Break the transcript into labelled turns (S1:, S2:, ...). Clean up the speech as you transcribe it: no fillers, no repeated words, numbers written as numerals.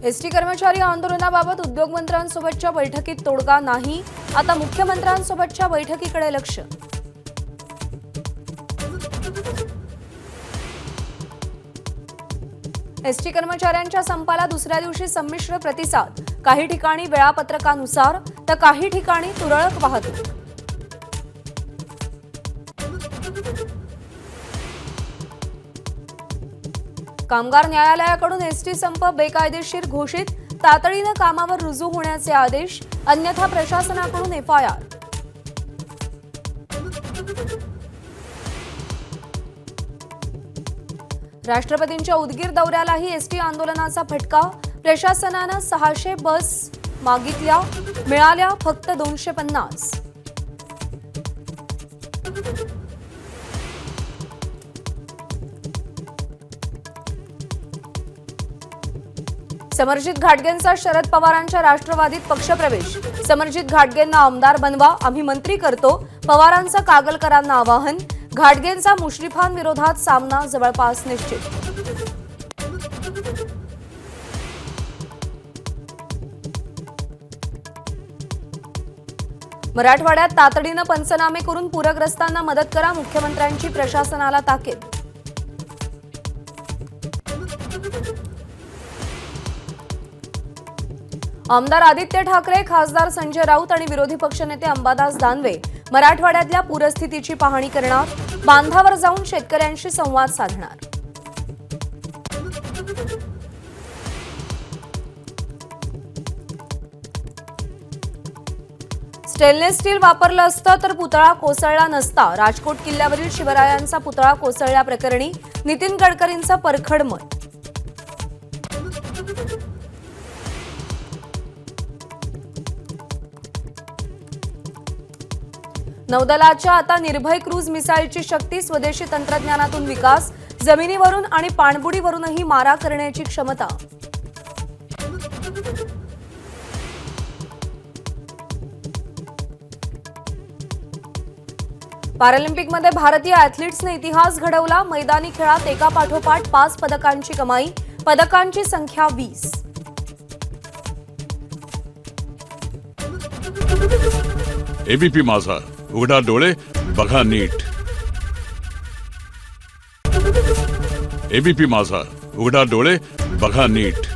S1: ST कर्मचारी आंदोलनाबाबत उद्योगमंत्र्यांसोबतच्या बैठकीत तोडगा नाही। आता मुख्यमंत्र्यांसोबतच्या बैठकीकडे लक्ष। एसटी कर्मचाऱ्यांच्या संपाला दुसऱ्या दिवशी संमिश्र प्रतिसाद। काही ठिकाणी वेळापत्रकानुसार तर काही ठिकाणी तुरळक वाहतूक। कामगार न्यायालयाकडून एसटी संप बेकायदेशीर घोषित। तातडीने कामावर रुजू होण्याचे आदेश, अन्यथा प्रशासनाकडून एफआयआर। राष्ट्रपतींच्या उदगीर दौऱ्यालाही एसटी आंदोलनाचा फटका। प्रशासनाने 600 बस मागितल्या, मिळाल्या फक्त 250। समरजित घाटगेंचा शरद पवारांच्या राष्ट्रवादीत पक्षप्रवेश। समरजित घाटगेंना आमदार बनवा, आम्ही मंत्री करतो, पवारांचं कागलकरांना आवाहन। घाटगेंचा मुश्रीफांविरोधात सामना जवळपास निश्चित। मराठवाड्यात तातडीने पंचनामे करून पूरग्रस्तांना मदत करा, मुख्यमंत्र्यांची प्रशासनाला ताकीद। आमदार आदित्य ठाकरे, खासदार संजय राऊत आणि विरोधी पक्षनेते अंबादास दानवे मराठवाड्यातल्या पूरस्थितीची पाहणी करणार। बांधावर जाऊन शेतकऱ्यांशी संवाद साधणार। स्टेनलेस स्टील वापरलं असतं तर पुतळा कोसळला नसता। राजकोट किल्ल्यावरील शिवरायांचा पुतळा कोसळल्याप्रकरणी नितीन गडकरींचं परखड मत। नौदलाच्या आता निर्भय क्रूज मिसाईलची शक्ती, स्वदेशी तंत्रज्ञानातून विकास, जमिनीवरून आणि पाणबुडीवरूनही मारा करण्याची क्षमता। पॅरालिम्पिकमध्ये भारतीय ॲथलीट्सने इतिहास घडवला। मैदानी खेळात एकापाठोपाठ 5 पदकांची कमाई, पदकांची संख्या 20।
S2: एबीपी माझा, उघडा डोळे बघा नीट। एबीपी माझा, उघडा डोळे बघा नीट।